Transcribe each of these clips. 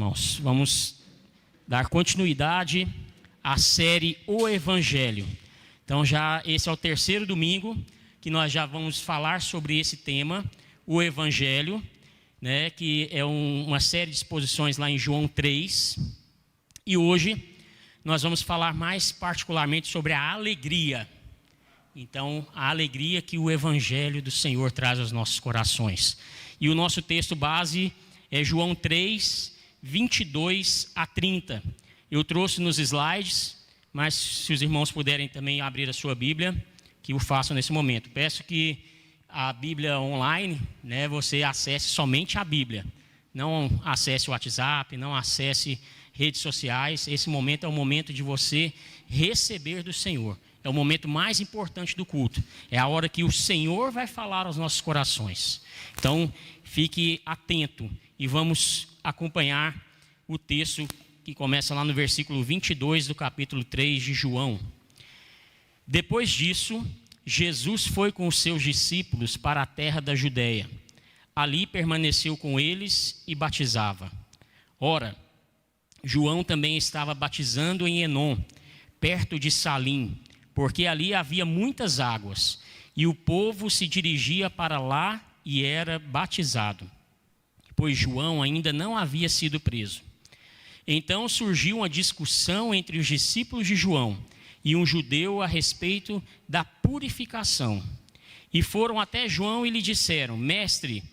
irmãos, vamos dar continuidade à série O Evangelho. Então esse é o terceiro domingo que nós já vamos falar sobre esse tema, o Evangelho, né, que é uma série de exposições lá em João 3. E hoje nós vamos falar mais particularmente sobre a alegria. Então, a alegria que o Evangelho do Senhor traz aos nossos corações. E o nosso texto base é João 3, 22 a 30. Eu trouxe nos slides, mas se os irmãos puderem também abrir a sua Bíblia, que o façam nesse momento. Peço que a Bíblia online, né, você acesse somente a Bíblia. Não acesse o WhatsApp, não acesse redes sociais. Esse momento é o momento de você receber do Senhor. É o momento mais importante do culto. É a hora que o Senhor vai falar aos nossos corações. Então, fique atento e vamos acompanhar o texto que começa lá no versículo 22 do capítulo 3 de João. Depois disso, Jesus foi com os seus discípulos para a terra da Judéia. Ali permaneceu com eles e batizava. Ora, João também estava batizando em Enom, perto de Salim, porque ali havia muitas águas, e o povo se dirigia para lá e era batizado, pois João ainda não havia sido preso. Então surgiu uma discussão entre os discípulos de João e um judeu a respeito da purificação. E foram até João e lhe disseram: Mestre,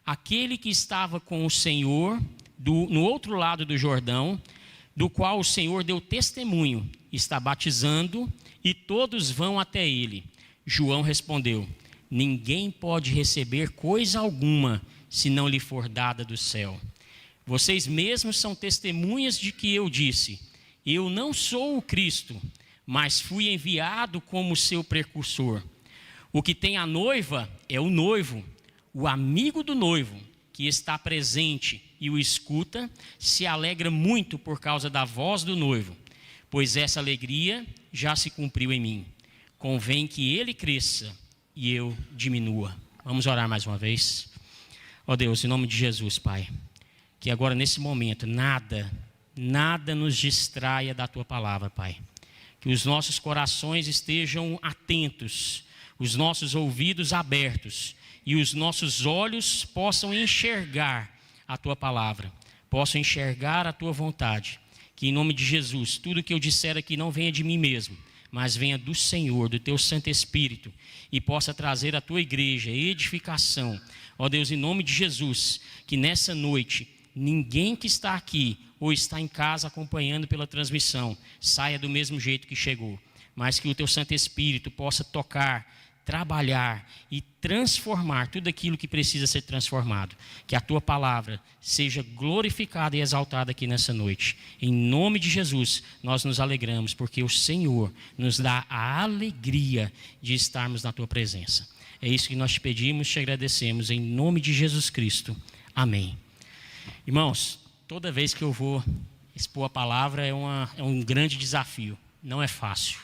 aquele que estava com o Senhor no outro lado do Jordão, do qual o Senhor deu testemunho, está batizando e todos vão até ele. João respondeu: Ninguém pode receber coisa alguma se não lhe for dada do céu. Vocês mesmos são testemunhas de que eu disse: Eu não sou o Cristo, mas fui enviado como seu precursor. O que tem a noiva é o noivo. O amigo do noivo, que está presente e o escuta, se alegra muito por causa da voz do noivo, pois essa alegria já se cumpriu em mim. Convém que ele cresça e eu diminua. Vamos orar mais uma vez. Ó Deus, em nome de Jesus, Pai, que agora nesse momento nada nos distraia da Tua palavra, Pai. Que os nossos corações estejam atentos, os nossos ouvidos abertos e os nossos olhos possam enxergar a Tua palavra, possam enxergar a Tua vontade. Que em nome de Jesus, tudo que eu disser aqui não venha de mim mesmo, mas venha do Senhor, do Teu Santo Espírito, e possa trazer à Tua igreja edificação. Ó Deus, em nome de Jesus, que nessa noite ninguém que está aqui ou está em casa acompanhando pela transmissão saia do mesmo jeito que chegou, mas que o Teu Santo Espírito possa tocar, trabalhar e transformar tudo aquilo que precisa ser transformado. Que a Tua palavra seja glorificada e exaltada aqui nessa noite. Em nome de Jesus, nós nos alegramos, porque o Senhor nos dá a alegria de estarmos na Tua presença. É isso que nós te pedimos, te agradecemos, em nome de Jesus Cristo. Amém. Irmãos, toda vez que eu vou expor a palavra é um grande desafio, não é fácil.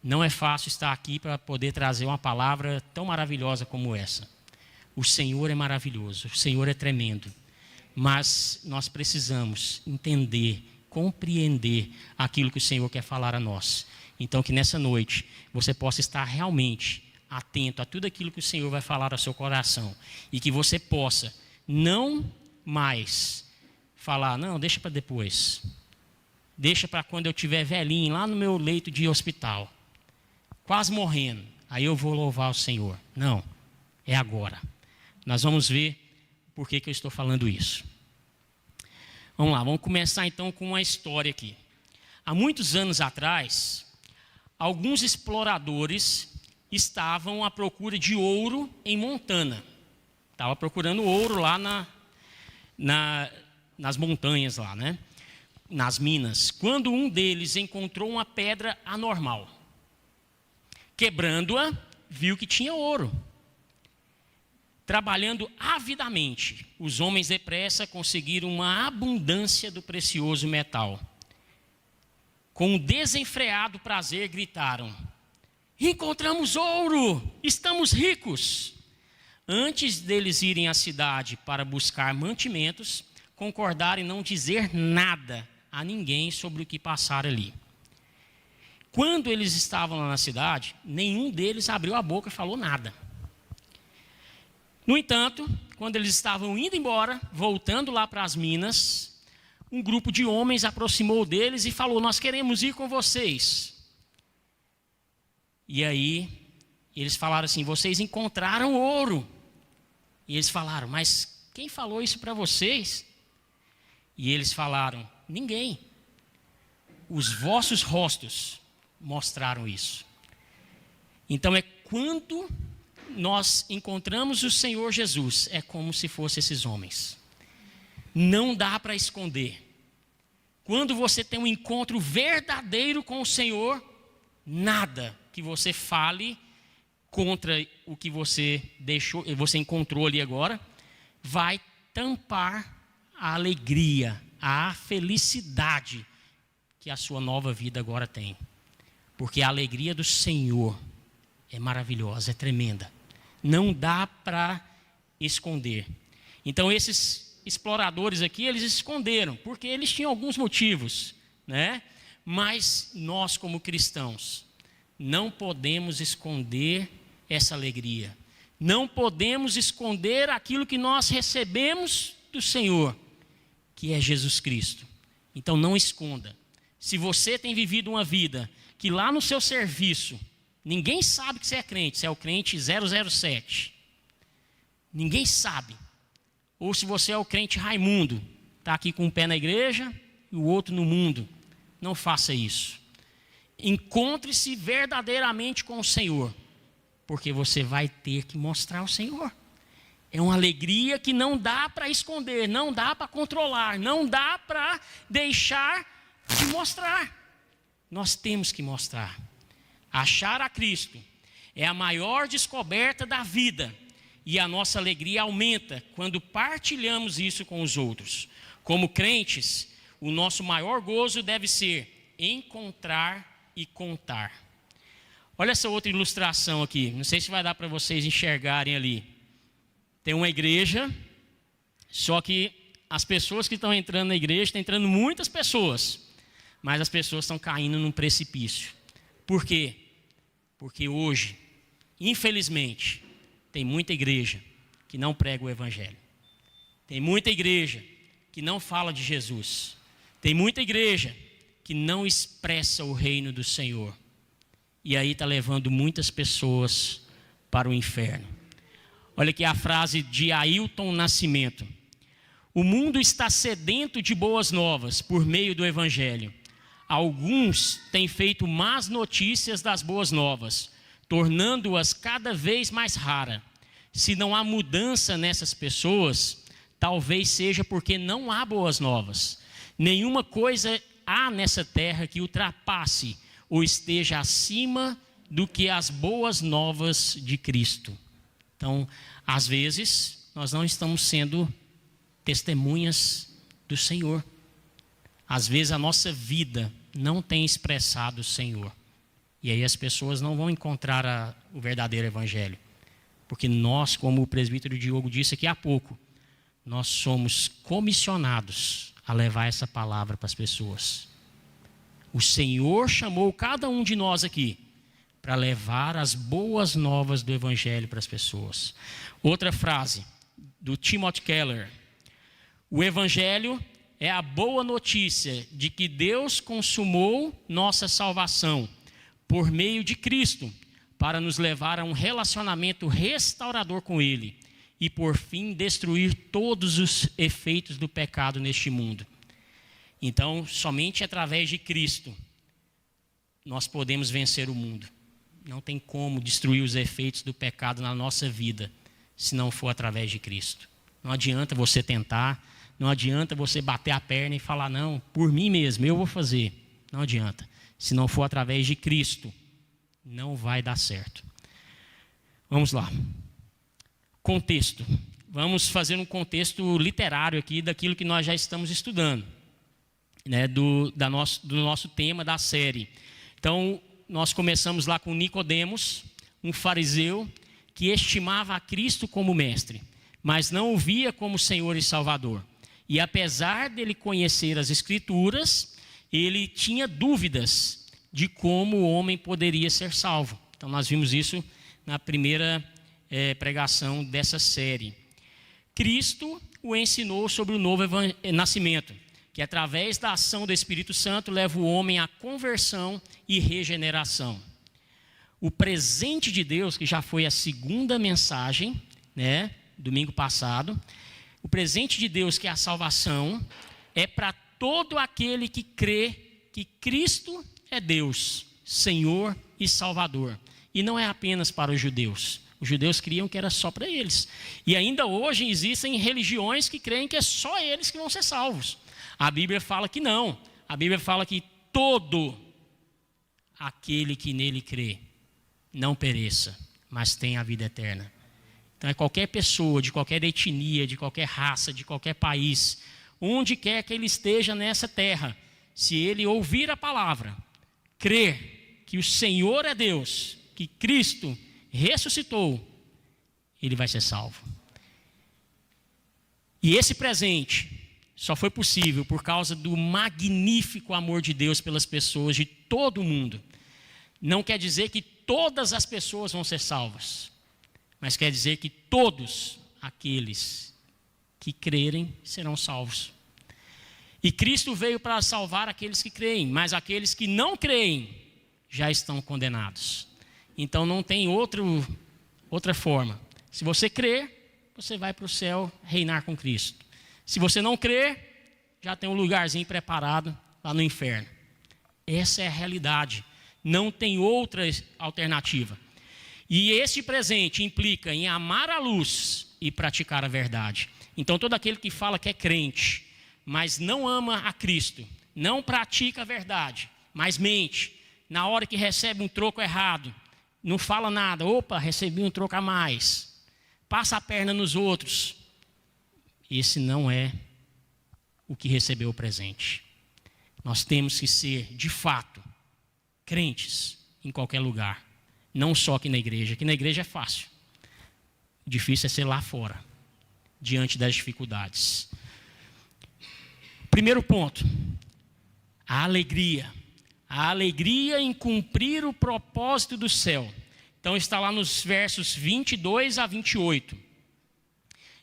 Não é fácil estar aqui para poder trazer uma palavra tão maravilhosa como essa. O Senhor é maravilhoso, o Senhor é tremendo, mas nós precisamos entender, compreender aquilo que o Senhor quer falar a nós. Então que nessa noite você possa estar realmente atento a tudo aquilo que o Senhor vai falar ao seu coração e que você possa não mais falar, não, deixa para depois, deixa para quando eu estiver velhinho lá no meu leito de hospital, quase morrendo, aí eu vou louvar o Senhor. Não, é agora. Nós vamos ver por que eu estou falando isso. Vamos lá, vamos começar então com uma história aqui. Há muitos anos atrás, alguns exploradores estavam à procura de ouro em Montana. Estavam procurando ouro lá nas montanhas lá, né? Nas minas. Quando um deles encontrou uma pedra anormal. Quebrando-a, viu que tinha ouro. Trabalhando avidamente, os homens depressa conseguiram uma abundância do precioso metal. Com um desenfreado prazer gritaram: Encontramos ouro! Estamos ricos! Antes deles irem à cidade para buscar mantimentos, concordaram em não dizer nada a ninguém sobre o que passaram ali. Quando eles estavam lá na cidade, nenhum deles abriu a boca e falou nada. No entanto, quando eles estavam indo embora, voltando lá para as minas, um grupo de homens aproximou deles e falou: nós queremos ir com vocês. E aí, eles falaram assim: vocês encontraram ouro. E eles falaram: mas quem falou isso para vocês? E eles falaram: ninguém. Os vossos rostos mostraram isso. Então é quando nós encontramos o Senhor Jesus, é como se fossem esses homens. Não dá para esconder. Quando você tem um encontro verdadeiro com o Senhor, nada que você fale contra o que você deixou, você encontrou ali agora, vai tampar a alegria, a felicidade que a sua nova vida agora tem. Porque a alegria do Senhor é maravilhosa, é tremenda. Não dá para esconder. Então esses exploradores aqui, eles esconderam, porque eles tinham alguns motivos, né? Mas nós, como cristãos, não podemos esconder essa alegria. Não podemos esconder aquilo que nós recebemos do Senhor, que é Jesus Cristo. Então não esconda. Se você tem vivido uma vida que lá no seu serviço, ninguém sabe que você é o crente 007. Ninguém sabe. Ou se você é o crente Raimundo, está aqui com um pé na igreja e o outro no mundo. Não faça isso. Encontre-se verdadeiramente com o Senhor, porque você vai ter que mostrar o Senhor. É uma alegria que não dá para esconder, não dá para controlar, não dá para deixar de mostrar. Nós temos que mostrar. Achar a Cristo é a maior descoberta da vida, e a nossa alegria aumenta quando partilhamos isso com os outros. Como crentes, o nosso maior gozo deve ser encontrar e contar. Olha essa outra ilustração aqui, não sei se vai dar para vocês enxergarem ali. Tem uma igreja, só que as pessoas que estão entrando na igreja, estão entrando muitas pessoas, mas as pessoas estão caindo num precipício. Por quê? Porque hoje, infelizmente, tem muita igreja que não prega o Evangelho. Tem muita igreja que não fala de Jesus. Tem muita igreja que não expressa o reino do Senhor. E aí está levando muitas pessoas para o inferno. Olha aqui a frase de Ailton Nascimento: o mundo está sedento de boas novas por meio do Evangelho. Alguns têm feito más notícias das boas novas, tornando-as cada vez mais raras. Se não há mudança nessas pessoas, talvez seja porque não há boas novas. Nenhuma coisa há nessa terra que ultrapasse ou esteja acima do que as boas novas de Cristo. Então, às vezes, nós não estamos sendo testemunhas do Senhor. Às vezes a nossa vida não tem expressado o Senhor. E aí as pessoas não vão encontrar o verdadeiro Evangelho. Porque nós, como o presbítero Diogo disse aqui há pouco, nós somos comissionados a levar essa palavra para as pessoas. O Senhor chamou cada um de nós aqui para levar as boas novas do Evangelho para as pessoas. Outra frase do Timothy Keller: o Evangelho é a boa notícia de que Deus consumou nossa salvação por meio de Cristo, para nos levar a um relacionamento restaurador com Ele e, por fim, destruir todos os efeitos do pecado neste mundo. Então, somente através de Cristo nós podemos vencer o mundo. Não tem como destruir os efeitos do pecado na nossa vida se não for através de Cristo. Não adianta você tentar, não adianta você bater a perna e falar: não, por mim mesmo, eu vou fazer. Não adianta. Se não for através de Cristo, não vai dar certo. Vamos lá. Contexto. Vamos fazer um contexto literário aqui daquilo que nós já estamos estudando, né, do nosso tema da série. Então, nós começamos lá com Nicodemos, um fariseu que estimava a Cristo como mestre, mas não o via como Senhor e Salvador. E apesar dele conhecer as Escrituras, ele tinha dúvidas de como o homem poderia ser salvo. Então nós vimos isso na primeira pregação dessa série. Cristo o ensinou sobre o novo nascimento, que através da ação do Espírito Santo leva o homem à conversão e regeneração. O presente de Deus, que já foi a segunda mensagem, domingo passado, o presente de Deus, que é a salvação, é para todo aquele que crê que Cristo é Deus, Senhor e Salvador. E não é apenas para os judeus. Os judeus criam que era só para eles. E ainda hoje existem religiões que creem que é só eles que vão ser salvos. A Bíblia fala que não. A Bíblia fala que todo aquele que nele crê não pereça, mas tenha a vida eterna. Então é qualquer pessoa, de qualquer etnia, de qualquer raça, de qualquer país, onde quer que ele esteja nessa terra, se ele ouvir a palavra, crer que o Senhor é Deus, que Cristo ressuscitou, ele vai ser salvo. E esse presente só foi possível por causa do magnífico amor de Deus pelas pessoas de todo o mundo. Não quer dizer que todas as pessoas vão ser salvas, mas quer dizer que todos aqueles que crerem serão salvos. E Cristo veio para salvar aqueles que creem, mas aqueles que não creem já estão condenados. Então não tem outra forma. Se você crer, você vai para o céu reinar com Cristo. Se você não crer, já tem um lugarzinho preparado lá no inferno. Essa é a realidade. Não tem outra alternativa. E este presente implica em amar a luz e praticar a verdade. Então todo aquele que fala que é crente, mas não ama a Cristo, não pratica a verdade, mas mente, na hora que recebe um troco errado, não fala nada, opa, recebi um troco a mais, passa a perna nos outros, esse não é o que recebeu o presente. Nós temos que ser, de fato, crentes em qualquer lugar, não só aqui na igreja. Aqui na igreja é fácil, o difícil é ser lá fora, diante das dificuldades. Primeiro ponto, a alegria. A alegria em cumprir o propósito do céu. Então está lá nos versos 22 a 28.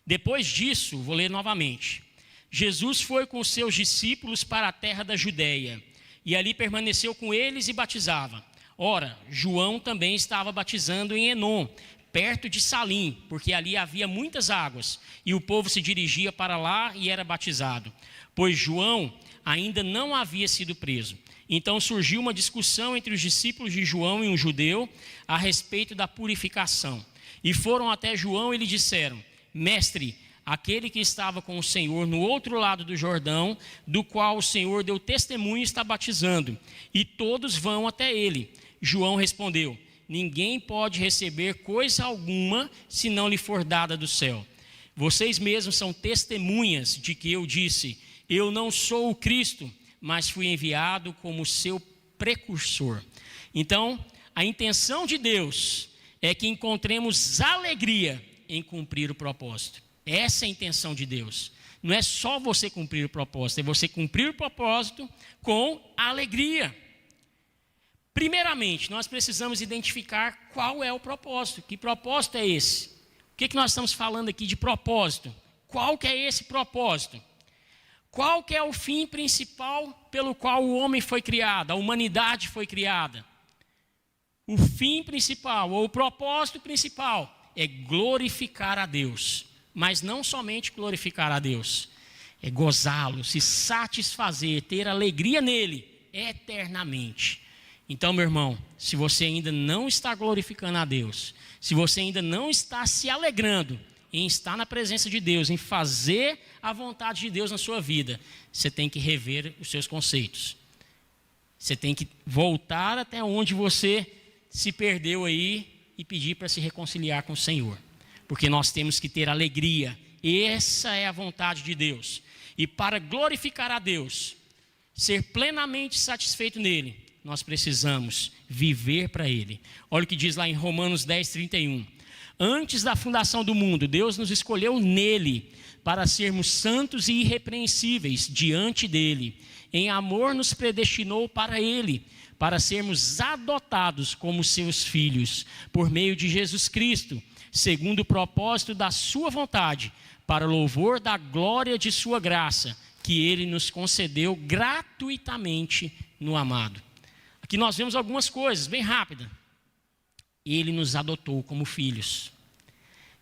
Depois disso, vou ler novamente. Jesus foi com os seus discípulos para a terra da Judéia, e ali permaneceu com eles e batizava. Ora, João também estava batizando em Enom, perto de Salim, porque ali havia muitas águas, e o povo se dirigia para lá e era batizado, pois João ainda não havia sido preso. Então surgiu uma discussão entre os discípulos de João e um judeu a respeito da purificação. E foram até João e lhe disseram: Mestre, aquele que estava com o Senhor no outro lado do Jordão, do qual o Senhor deu testemunho, está batizando, e todos vão até ele. João respondeu: Ninguém pode receber coisa alguma se não lhe for dada do céu. Vocês mesmos são testemunhas de que eu disse: Eu não sou o Cristo, mas fui enviado como seu precursor. Então, a intenção de Deus é que encontremos alegria em cumprir o propósito. Essa é a intenção de Deus. Não é só você cumprir o propósito, é você cumprir o propósito com alegria. Primeiramente, nós precisamos identificar qual é o propósito. Que propósito é esse? O que nós estamos falando aqui de propósito? Qual que é esse propósito? Qual que é o fim principal pelo qual o homem foi criado, a humanidade foi criada? O fim principal, ou o propósito principal, é glorificar a Deus. Mas não somente glorificar a Deus, é gozá-lo, se satisfazer, ter alegria nele eternamente. Então, meu irmão, se você ainda não está glorificando a Deus, se você ainda não está se alegrando em estar na presença de Deus, em fazer a vontade de Deus na sua vida, você tem que rever os seus conceitos. Você tem que voltar até onde você se perdeu aí e pedir para se reconciliar com o Senhor. Porque nós temos que ter alegria. Essa é a vontade de Deus. E para glorificar a Deus, ser plenamente satisfeito nele, nós precisamos viver para ele. Olha o que diz lá em Romanos 10:31. Antes da fundação do mundo, Deus nos escolheu nele para sermos santos e irrepreensíveis diante dele. Em amor nos predestinou para ele, para sermos adotados como seus filhos, por meio de Jesus Cristo, segundo o propósito da sua vontade, para louvor da glória de sua graça, que ele nos concedeu gratuitamente no amado. Aqui nós vemos algumas coisas, bem rápida. Ele nos adotou como filhos.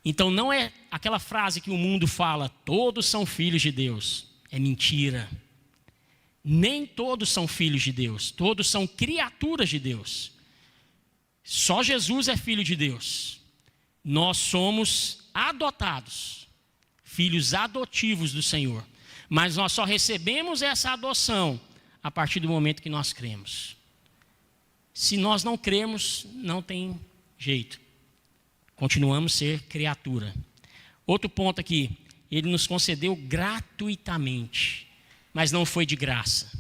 Então não é aquela frase que o mundo fala, todos são filhos de Deus. É mentira. Nem todos são filhos de Deus, todos são criaturas de Deus. Só Jesus é filho de Deus. Nós somos adotados, filhos adotivos do Senhor. Mas nós só recebemos essa adoção a partir do momento que nós cremos. Se nós não cremos, não tem jeito. Continuamos a ser criatura. Outro ponto aqui, ele nos concedeu gratuitamente, mas não foi de graça.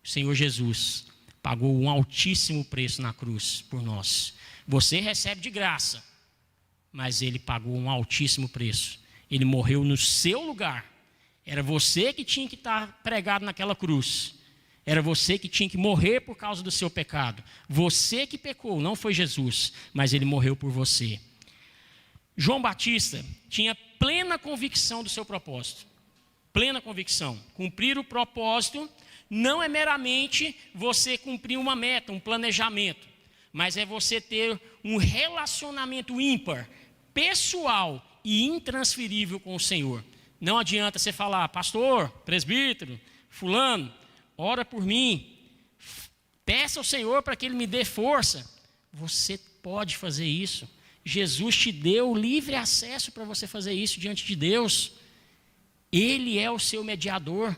O Senhor Jesus pagou um altíssimo preço na cruz por nós. Você recebe de graça, mas ele pagou um altíssimo preço. Ele morreu no seu lugar. Era você que tinha que estar pregado naquela cruz. Era você que tinha que morrer por causa do seu pecado. Você que pecou, não foi Jesus, mas ele morreu por você. João Batista tinha plena convicção do seu propósito. Plena convicção. Cumprir o propósito não é meramente você cumprir uma meta, um planejamento, mas é você ter um relacionamento ímpar, pessoal e intransferível com o Senhor. Não adianta você falar, pastor, presbítero, fulano, ora por mim, peça ao Senhor para que Ele me dê força. Você pode fazer isso. Jesus te deu livre acesso para você fazer isso diante de Deus. Ele é o seu mediador.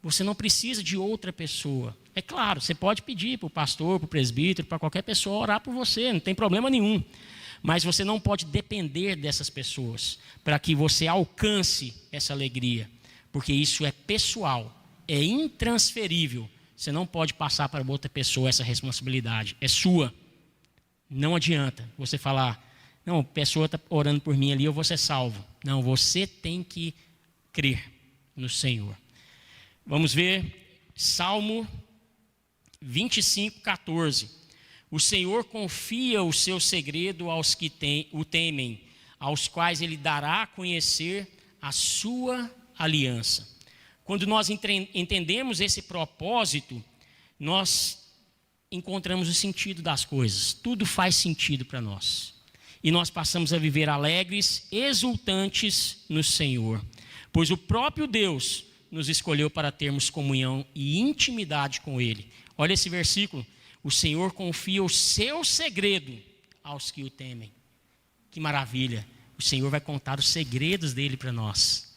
Você não precisa de outra pessoa. É claro, você pode pedir para o pastor, para o presbítero, para qualquer pessoa orar por você, não tem problema nenhum. Mas você não pode depender dessas pessoas para que você alcance essa alegria. Porque isso é pessoal, é intransferível. Você não pode passar para outra pessoa essa responsabilidade, é sua. Não adianta você falar, não, a pessoa está orando por mim ali, eu vou ser salvo. Não, você tem que crer no Senhor. Vamos ver Salmo 25:14. O Senhor confia o seu segredo aos que o temem, aos quais Ele dará a conhecer a sua aliança. Quando nós entendemos esse propósito, nós encontramos o sentido das coisas. Tudo faz sentido para nós. E nós passamos a viver alegres, exultantes no Senhor. Pois o próprio Deus nos escolheu para termos comunhão e intimidade com Ele. Olha esse versículo. O Senhor confia o seu segredo aos que o temem. Que maravilha. O Senhor vai contar os segredos dele para nós.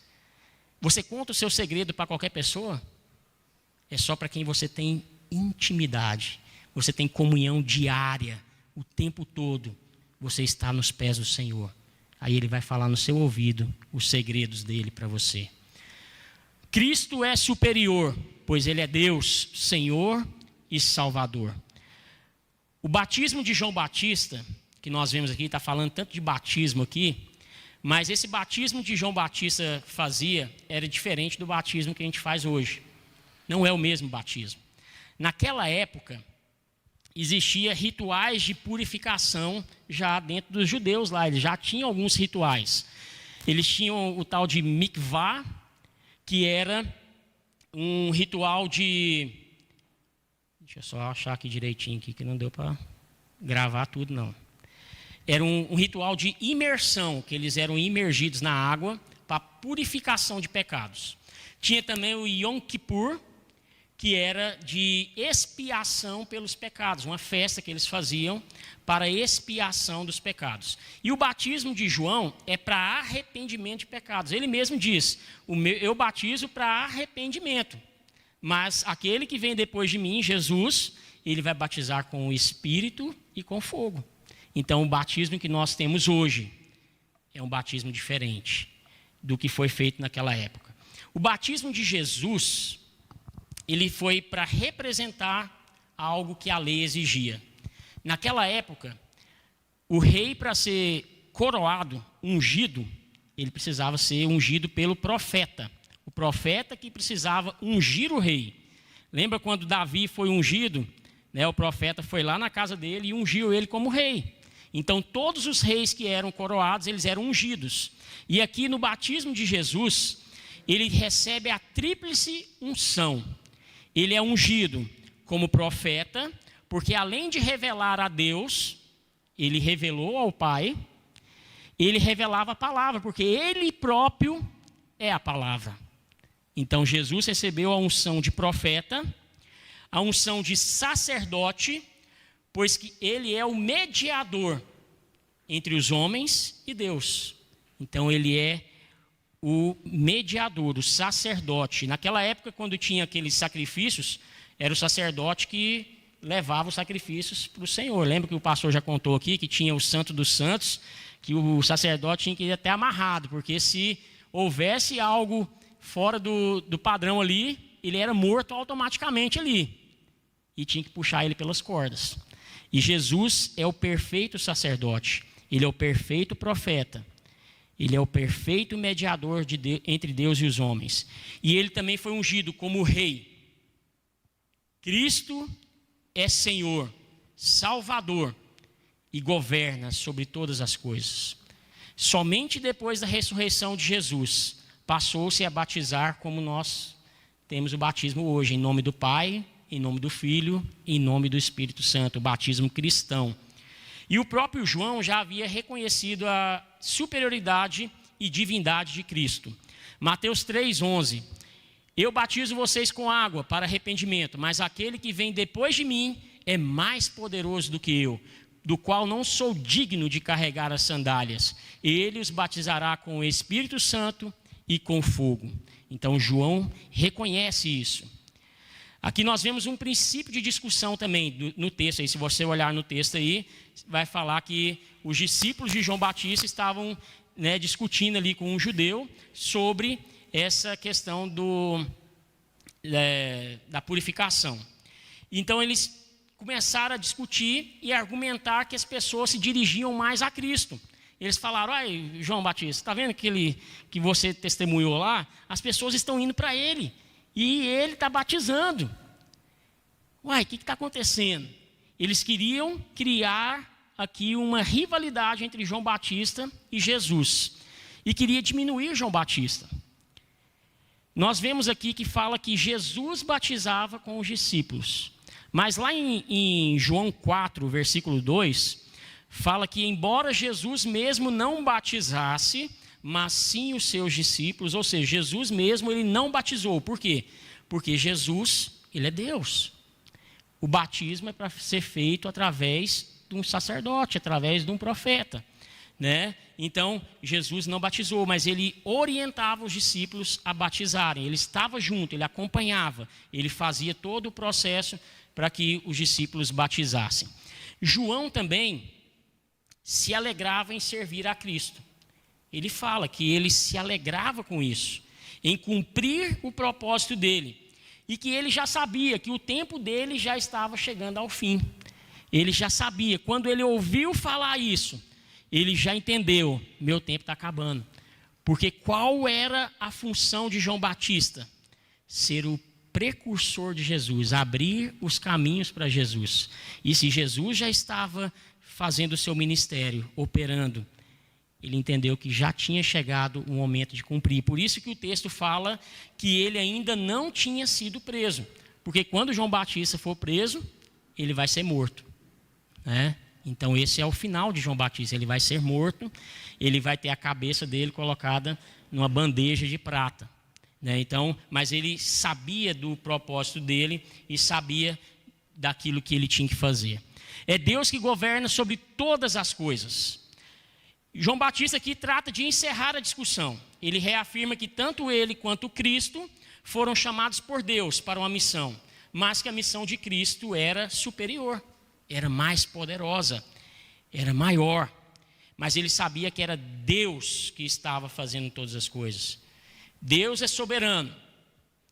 Você conta o seu segredo para qualquer pessoa? É só para quem você tem intimidade. Você tem comunhão diária, o tempo todo. Você está nos pés do Senhor. Aí Ele vai falar no seu ouvido os segredos dele para você. Cristo é superior, pois Ele é Deus, Senhor e Salvador. O batismo de João Batista, que nós vemos aqui, está falando tanto de batismo aqui, mas esse batismo de João Batista fazia era diferente do batismo que a gente faz hoje. Não é o mesmo batismo. Naquela época, existia rituais de purificação já dentro dos judeus lá. Eles já tinham alguns rituais. Eles tinham o tal de mikvah, que era um ritual de... Deixa eu só achar aqui direitinho, aqui, que não deu para gravar tudo, não. Era um ritual de imersão, que eles eram imergidos na água para purificação de pecados. Tinha também o Yom Kippur, que era de expiação pelos pecados, uma festa que eles faziam para expiação dos pecados. E o batismo de João é para arrependimento de pecados. Ele mesmo diz, eu batizo para arrependimento, mas aquele que vem depois de mim, Jesus, ele vai batizar com o Espírito e com fogo. Então o batismo que nós temos hoje é um batismo diferente do que foi feito naquela época. O batismo de Jesus, ele foi para representar algo que a lei exigia. Naquela época, o rei, para ser coroado, ungido, ele precisava ser ungido pelo profeta. O profeta que precisava ungir o rei. Lembra quando Davi foi ungido? Né, o profeta foi lá na casa dele e ungiu ele como rei. Então, todos os reis que eram coroados, eles eram ungidos. E aqui no batismo de Jesus, ele recebe a tríplice unção. Ele é ungido como profeta, porque além de revelar a Deus, ele revelou ao Pai, ele revelava a palavra, porque ele próprio é a palavra. Então, Jesus recebeu a unção de profeta, a unção de sacerdote, pois que ele é o mediador entre os homens e Deus. Então ele é o mediador, o sacerdote. Naquela época, quando tinha aqueles sacrifícios, era o sacerdote que levava os sacrifícios para o Senhor. Lembra que o pastor já contou aqui, que tinha o Santo dos Santos, que o sacerdote tinha que ir até amarrado, porque se houvesse algo fora do padrão ali, ele era morto automaticamente ali. E tinha que puxar ele pelas cordas. E Jesus é o perfeito sacerdote. Ele é o perfeito profeta. Ele é o perfeito mediador entre Deus e os homens. E ele também foi ungido como rei. Cristo é Senhor, Salvador e governa sobre todas as coisas. Somente depois da ressurreição de Jesus, passou-se a batizar como nós temos o batismo hoje, em nome do Pai, em nome do Filho, em nome do Espírito Santo, o batismo cristão. E o próprio João já havia reconhecido a superioridade e divindade de Cristo. Mateus 3,11: eu batizo vocês com água para arrependimento, mas aquele que vem depois de mim é mais poderoso do que eu, do qual não sou digno de carregar as sandálias. Ele os batizará com o Espírito Santo e com fogo. Então João reconhece isso. Aqui nós vemos um princípio de discussão também no texto aí. Se você olhar no texto aí, vai falar que os discípulos de João Batista estavam, né, discutindo ali com um judeu sobre essa questão da purificação. Então eles começaram a discutir e argumentar que as pessoas se dirigiam mais a Cristo. Eles falaram: olha, João Batista, está vendo aquele que você testemunhou lá? As pessoas estão indo para ele. E ele está batizando. Uai, o que está acontecendo? Eles queriam criar aqui uma rivalidade entre João Batista e Jesus. E queria diminuir João Batista. Nós vemos aqui que fala que Jesus batizava com os discípulos. Mas lá em João 4, versículo 2, fala que embora Jesus mesmo não batizasse, mas sim os seus discípulos, ou seja, Jesus mesmo ele não batizou. Por quê? Porque Jesus, ele é Deus. O batismo é para ser feito através de um sacerdote, através de um profeta, né? Então, Jesus não batizou, mas ele orientava os discípulos a batizarem. Ele estava junto, ele acompanhava, ele fazia todo o processo para que os discípulos batizassem. João também se alegrava em servir a Cristo. Ele fala que ele se alegrava com isso, em cumprir o propósito dele. E que ele já sabia que o tempo dele já estava chegando ao fim. Ele já sabia, quando ele ouviu falar isso, ele já entendeu: meu tempo está acabando. Porque qual era a função de João Batista? Ser o precursor de Jesus, abrir os caminhos para Jesus. E se Jesus já estava fazendo o seu ministério, operando, ele entendeu que já tinha chegado o momento de cumprir. Por isso que o texto fala que ele ainda não tinha sido preso. Porque quando João Batista for preso, ele vai ser morto, né? Então esse é o final de João Batista. Ele vai ser morto, ele vai ter a cabeça dele colocada numa bandeja de prata, né? Então, mas ele sabia do propósito dele e sabia daquilo que ele tinha que fazer. É Deus que governa sobre todas as coisas. João Batista aqui trata de encerrar a discussão. Ele reafirma que tanto ele quanto Cristo foram chamados por Deus para uma missão, mas que a missão de Cristo era superior, era mais poderosa, era maior. Mas ele sabia que era Deus que estava fazendo todas as coisas. Deus é soberano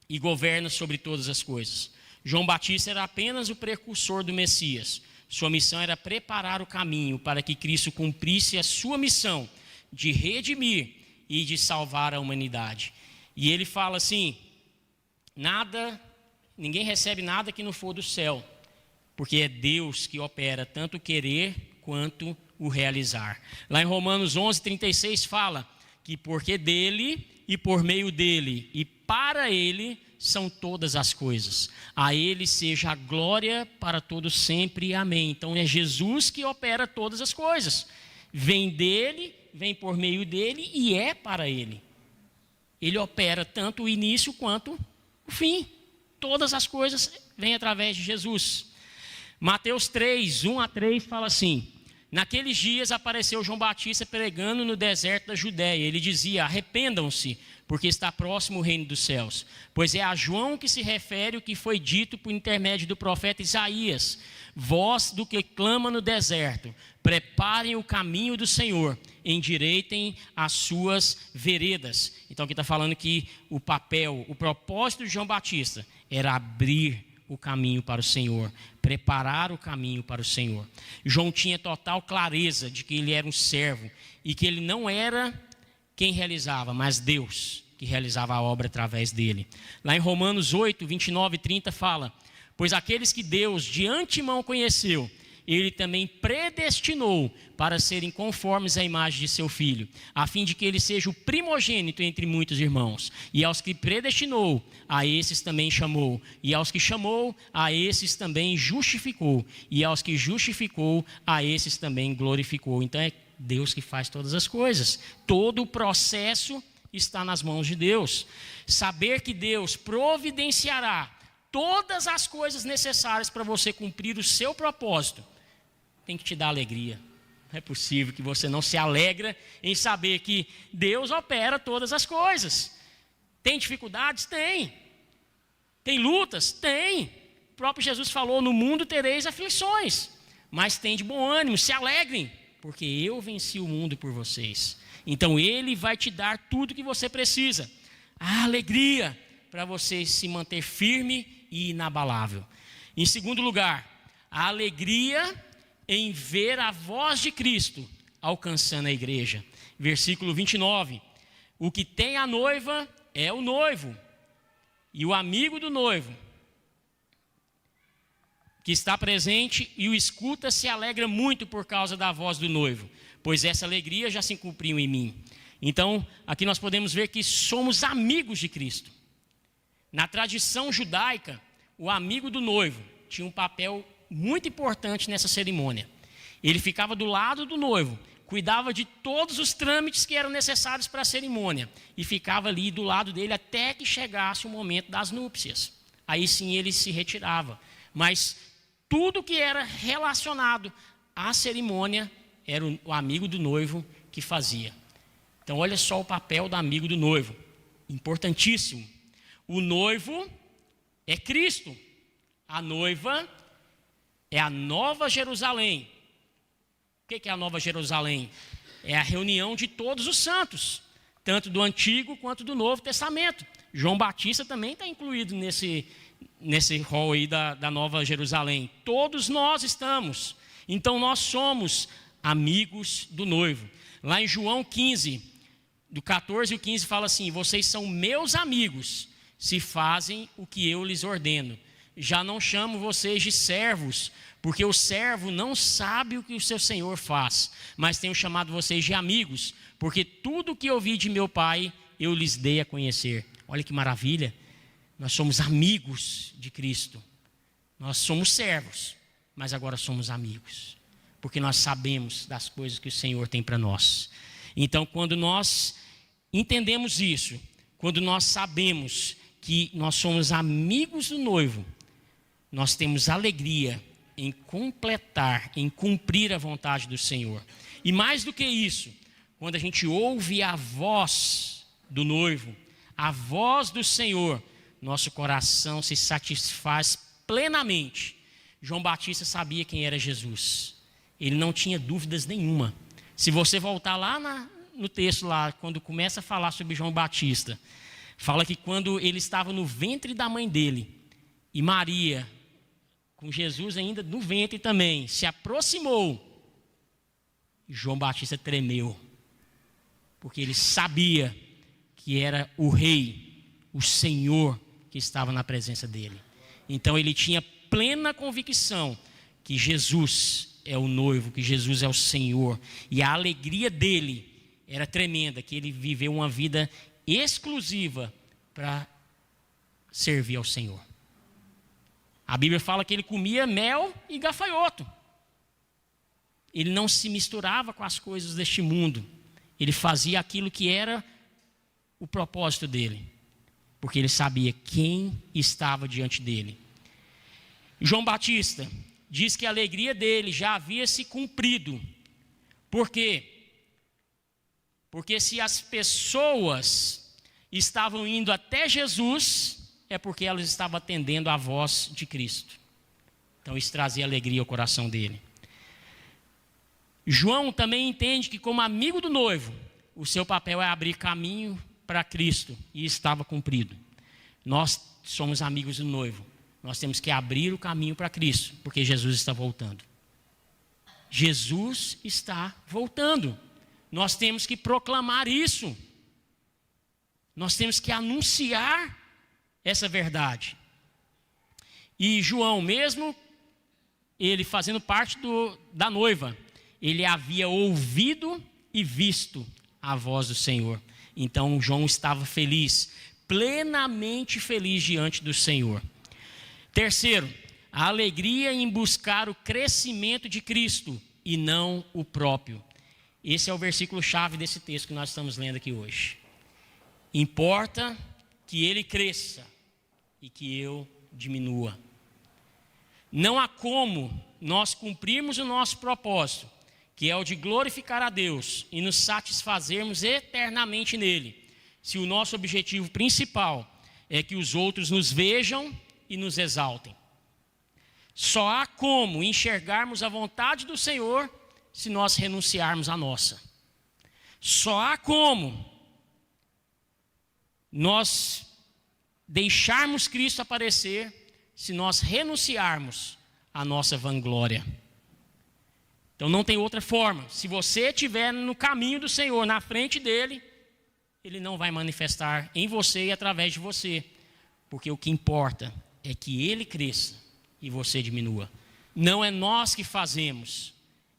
e governa sobre todas as coisas. João Batista era apenas o precursor do Messias. Sua missão era preparar o caminho para que Cristo cumprisse a sua missão de redimir e de salvar a humanidade. E ele fala assim: ninguém recebe nada que não for do céu, porque é Deus que opera tanto o querer quanto o realizar. Lá em Romanos 11:36 fala que porque dele e por meio dele e para ele são todas as coisas. A ele seja a glória para todos sempre. Amém. Então é Jesus que opera todas as coisas. Vem dele, vem por meio dele e é para ele. Ele opera tanto o início quanto o fim. Todas as coisas vêm através de Jesus. Mateus 3, 1-3 fala assim: naqueles dias apareceu João Batista pregando no deserto da Judéia. Ele dizia: arrependam-se, porque está próximo o reino dos céus. Pois é a João que se refere o que foi dito por intermédio do profeta Isaías: voz do que clama no deserto, preparem o caminho do Senhor, endireitem as suas veredas. Então aqui está falando que o propósito de João Batista era abrir o caminho para o Senhor, preparar o caminho para o Senhor. João tinha total clareza de que ele era um servo e que ele não era quem realizava, mas Deus que realizava a obra através dele. Lá em Romanos 8, 29 e 30 fala: pois aqueles que Deus de antemão conheceu, ele também predestinou para serem conformes à imagem de seu Filho, a fim de que ele seja o primogênito entre muitos irmãos. E aos que predestinou, a esses também chamou. E aos que chamou, a esses também justificou. E aos que justificou, a esses também glorificou. Então é Deus que faz todas as coisas. Todo o processo está nas mãos de Deus. Saber que Deus providenciará todas as coisas necessárias para você cumprir o seu propósito tem que te dar alegria. Não é possível que você não se alegra em saber que Deus opera todas as coisas. Tem dificuldades? Tem. Tem lutas? Tem. O próprio Jesus falou: no mundo tereis aflições, mas tem de bom ânimo, se alegrem, porque eu venci o mundo por vocês. Então ele vai te dar tudo que você precisa. A alegria para você se manter firme e inabalável. Em segundo lugar, a alegria em ver a voz de Cristo alcançando a igreja. Versículo 29. O que tem a noiva é o noivo, e o amigo do noivo que está presente e o escuta se alegra muito por causa da voz do noivo, pois essa alegria já se cumpriu em mim. Então, aqui nós podemos ver que somos amigos de Cristo. Na tradição judaica, o amigo do noivo tinha um papel muito importante nessa cerimônia. Ele ficava do lado do noivo, cuidava de todos os trâmites que eram necessários para a cerimônia e ficava ali do lado dele até que chegasse o momento das núpcias. Aí sim ele se retirava. Mas tudo que era relacionado à cerimônia era o amigo do noivo que fazia. Então olha só o papel do amigo do noivo, importantíssimo. O noivo é Cristo, a noiva é a Nova Jerusalém. O que é a Nova Jerusalém? É a reunião de todos os santos, tanto do Antigo quanto do Novo Testamento. João Batista também está incluído nesse rol aí da Nova Jerusalém. Todos nós estamos. Então nós somos amigos do noivo. Lá em João 15, do 14 e 15 fala assim: vocês são meus amigos se fazem o que eu lhes ordeno. Já não chamo vocês de servos, porque o servo não sabe o que o seu senhor faz, mas tenho chamado vocês de amigos, porque tudo o que ouvi de meu pai eu lhes dei a conhecer. Olha que maravilha, nós somos amigos de Cristo. Nós somos servos, mas agora somos amigos, porque nós sabemos das coisas que o Senhor tem para nós. Então, quando nós entendemos isso, quando nós sabemos que nós somos amigos do noivo, nós temos alegria em completar, em cumprir a vontade do Senhor. E mais do que isso, quando a gente ouve a voz do noivo, a voz do Senhor, nosso coração se satisfaz plenamente. João Batista sabia quem era Jesus. Ele não tinha dúvidas nenhuma. Se você voltar lá no texto, lá, quando começa a falar sobre João Batista, fala que quando ele estava no ventre da mãe dele, e Maria com Jesus ainda no ventre também, se aproximou. João Batista tremeu, porque ele sabia que era o rei, o Senhor que estava na presença dele. Então ele tinha plena convicção que Jesus é o noivo, que Jesus é o Senhor. E a alegria dele era tremenda, que ele viveu uma vida exclusiva para servir ao Senhor. A Bíblia fala que ele comia mel e gafanhoto. Ele não se misturava com as coisas deste mundo. Ele fazia aquilo que era o propósito dele, porque ele sabia quem estava diante dele. João Batista diz que a alegria dele já havia se cumprido. Por quê? Porque se as pessoas estavam indo até Jesus, é porque elas estavam atendendo à voz de Cristo. Então isso trazia alegria ao coração dele. João também entende que, como amigo do noivo, o seu papel é abrir caminho para Cristo, e estava cumprido. Nós somos amigos do noivo, nós temos que abrir o caminho para Cristo, porque Jesus está voltando. Jesus está voltando. Nós temos que proclamar isso. Nós temos que anunciar essa verdade. E João, mesmo ele fazendo parte da noiva, ele havia ouvido e visto a voz do Senhor. Então João estava feliz, plenamente feliz diante do Senhor. Terceiro, a alegria em buscar o crescimento de Cristo e não o próprio. Esse é o versículo-chave desse texto que nós estamos lendo aqui hoje. Importa que ele cresça e que eu diminua. Não há como nós cumprirmos o nosso propósito, que é o de glorificar a Deus e nos satisfazermos eternamente nele, se o nosso objetivo principal é que os outros nos vejam e nos exaltem. Só há como enxergarmos a vontade do Senhor se nós renunciarmos à nossa. Só há como nós deixarmos Cristo aparecer se nós renunciarmos à nossa vanglória. Então não tem outra forma. Se você estiver no caminho do Senhor, na frente dele, ele não vai manifestar em você e através de você, porque o que importa é que ele cresça e você diminua. Não é nós que fazemos,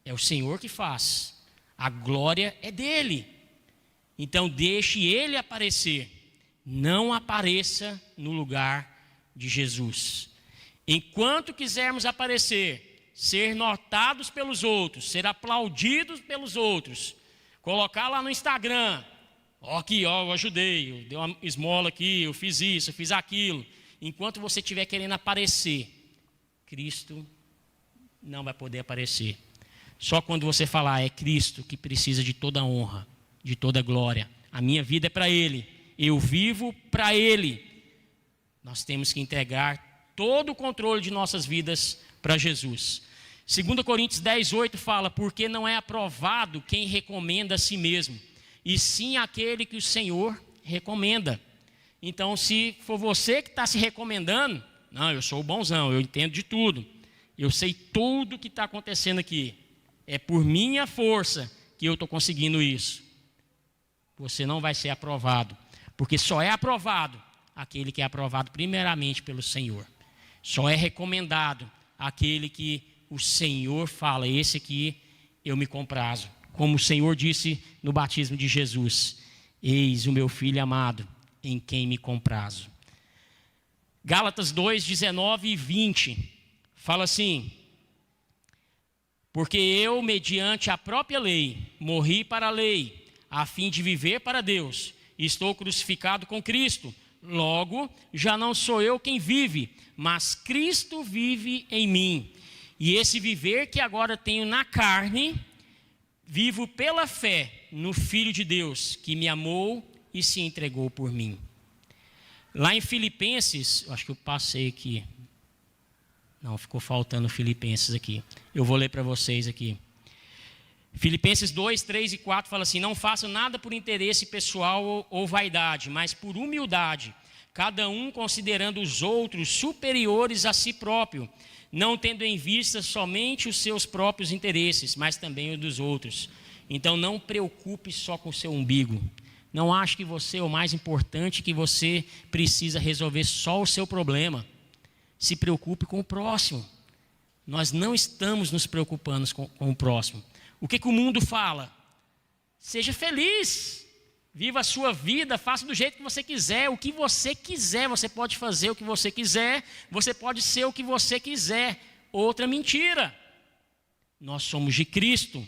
é o Senhor que faz. A glória é dele. Então deixe ele aparecer. Não apareça no lugar de Jesus. Enquanto quisermos aparecer, ser notados pelos outros, ser aplaudidos pelos outros, colocar lá no Instagram, ó aqui, ó, eu ajudei, eu dei uma esmola aqui, eu fiz isso, eu fiz aquilo. Enquanto você estiver querendo aparecer, Cristo não vai poder aparecer. Só quando você falar, é Cristo que precisa de toda honra, de toda glória. A minha vida é para Ele, eu vivo para Ele. Nós temos que entregar todo o controle de nossas vidas para Jesus. 2 Coríntios 10:8 fala, porque não é aprovado quem recomenda a si mesmo, e sim aquele que o Senhor recomenda. Então, se for você que está se recomendando, não, eu sou o bonzão, eu entendo de tudo, eu sei tudo o que está acontecendo aqui, é por minha força que eu estou conseguindo isso. Você não vai ser aprovado, porque só é aprovado aquele que é aprovado primeiramente pelo Senhor. Só é recomendado aquele que o Senhor fala, esse aqui eu me comprazo. Como o Senhor disse no batismo de Jesus, eis o meu filho amado, em quem me comprazo. Gálatas 2:19 e 20, fala assim, porque eu, mediante a própria lei, morri para a lei, a fim de viver para Deus. Estou crucificado com Cristo. Logo, já não sou eu quem vive, mas Cristo vive em mim. E esse viver que agora tenho na carne, vivo pela fé no Filho de Deus, que me amou e se entregou por mim. Lá em Filipenses, acho que eu passei aqui. Não, ficou faltando Filipenses aqui. Eu vou ler para vocês aqui. Filipenses 2, 3 e 4 fala assim, não façam nada por interesse pessoal ou vaidade, mas por humildade, cada um considerando os outros superiores a si próprio. não tendo em vista somente os seus próprios interesses, mas também os dos outros. Então não preocupe só com o seu umbigo. Não ache que você é o mais importante, que você precisa resolver só o seu problema. Se preocupe com o próximo. Nós não estamos nos preocupando com o próximo. O que o mundo fala? Seja feliz, viva a sua vida, faça do jeito que você quiser, o que você quiser, você pode fazer o que você quiser, você pode ser o que você quiser. Outra mentira. Nós somos de Cristo,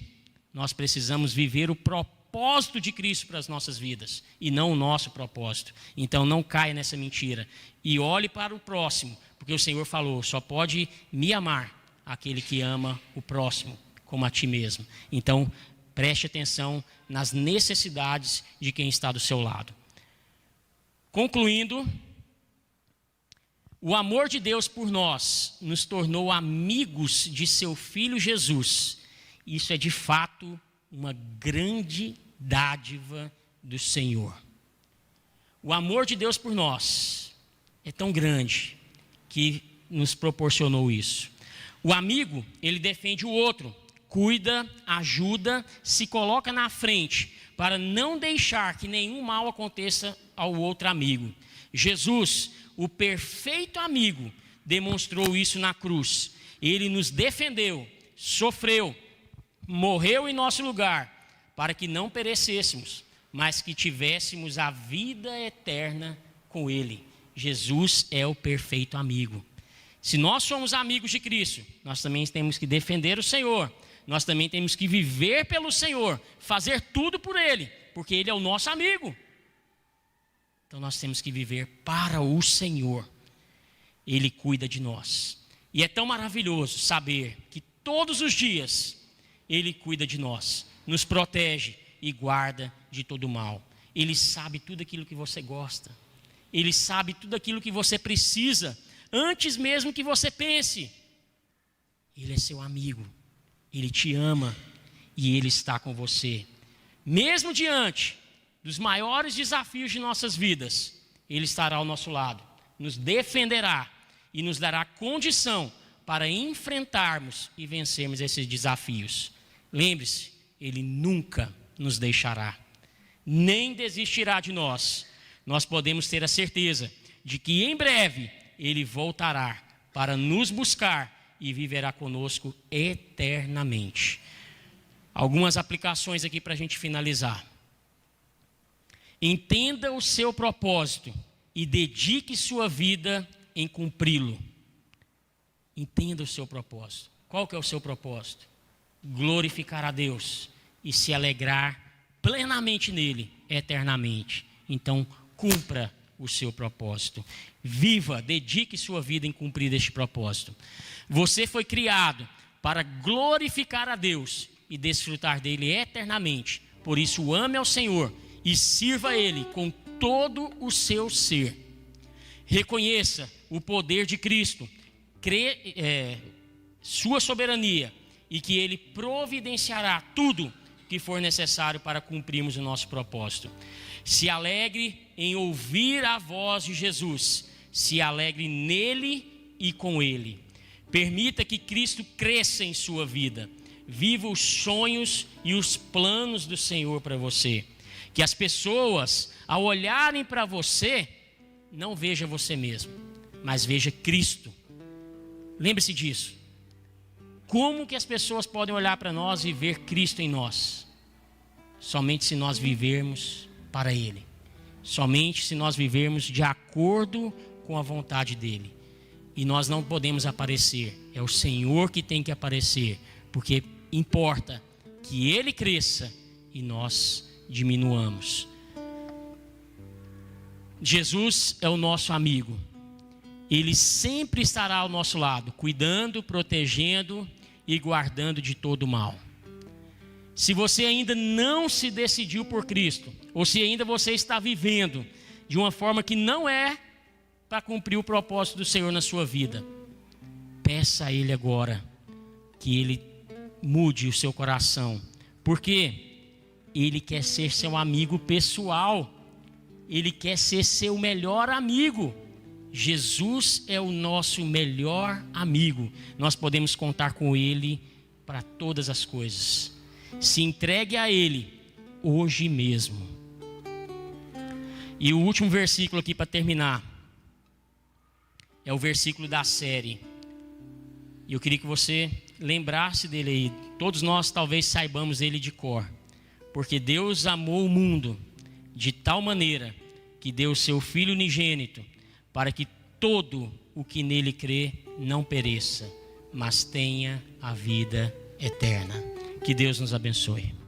nós precisamos viver o propósito de Cristo para as nossas vidas, e não o nosso propósito. Então não caia nessa mentira, e olhe para o próximo, porque o Senhor falou, só pode me amar aquele que ama o próximo como a ti mesmo. Então preste atenção nas necessidades de quem está do seu lado. Concluindo, o amor de Deus por nós nos tornou amigos de seu Filho Jesus. Isso é de fato uma grande dádiva do Senhor. O amor de Deus por nós é tão grande que nos proporcionou isso. O amigo, ele defende o outro, cuida, ajuda, se coloca na frente para não deixar que nenhum mal aconteça ao outro amigo. Jesus, o perfeito amigo, demonstrou isso na cruz. Ele nos defendeu, sofreu, morreu em nosso lugar, para que não perecêssemos, mas que tivéssemos a vida eterna com Ele. Jesus é o perfeito amigo. Se nós somos amigos de Cristo, nós também temos que defender o Senhor. Nós também temos que viver pelo Senhor, fazer tudo por Ele, porque Ele é o nosso amigo. Então nós temos que viver para o Senhor. Ele cuida de nós. E é tão maravilhoso saber que todos os dias Ele cuida de nós, nos protege e guarda de todo mal. Ele sabe tudo aquilo que você gosta. Ele sabe tudo aquilo que você precisa, antes mesmo que você pense. Ele é seu amigo. Ele te ama e Ele está com você. Mesmo diante dos maiores desafios de nossas vidas, Ele estará ao nosso lado, nos defenderá e nos dará condição para enfrentarmos e vencermos esses desafios. Lembre-se, Ele nunca nos deixará, nem desistirá de nós. Nós podemos ter a certeza de que em breve Ele voltará para nos buscar e viverá conosco eternamente. Algumas aplicações aqui para a gente finalizar. Entenda o seu propósito e dedique sua vida em cumpri-lo. Entenda o seu propósito. Qual que é o seu propósito? Glorificar a Deus e se alegrar plenamente nele, eternamente. Então, cumpra o seu propósito. Viva, dedique sua vida em cumprir este propósito. Você foi criado para glorificar a Deus e desfrutar dele eternamente. Por isso, ame ao Senhor e sirva a Ele com todo o seu ser. Reconheça o poder de Cristo, sua soberania, e que Ele providenciará tudo que for necessário para cumprirmos o nosso propósito. Se alegre em ouvir a voz de Jesus. Se alegre nele e com Ele. Permita que Cristo cresça em sua vida. Viva os sonhos e os planos do Senhor para você. Que as pessoas, ao olharem para você, não vejam você mesmo, mas vejam Cristo. Lembre-se disso. Como que as pessoas podem olhar para nós e ver Cristo em nós? Somente se nós vivermos para Ele. Somente se nós vivermos de acordo com a vontade dEle. E nós não podemos aparecer. É o Senhor que tem que aparecer. Porque importa que Ele cresça e nós diminuamos. Jesus é o nosso amigo. Ele sempre estará ao nosso lado, cuidando, protegendo e guardando de todo mal. Se você ainda não se decidiu por Cristo, ou se ainda você está vivendo de uma forma que não é para cumprir o propósito do Senhor na sua vida, peça a Ele agora que Ele mude o seu coração, porque Ele quer ser seu amigo pessoal, Ele quer ser seu melhor amigo. Jesus é o nosso melhor amigo. Nós podemos contar com Ele para todas as coisas. Se entregue a Ele hoje mesmo. E o último versículo aqui para terminar é o versículo da série. E eu queria que você lembrasse dele aí. Todos nós talvez saibamos ele de cor. Porque Deus amou o mundo de tal maneira que deu o seu Filho unigênito, para que todo o que nele crê não pereça, mas tenha a vida eterna. Que Deus nos abençoe.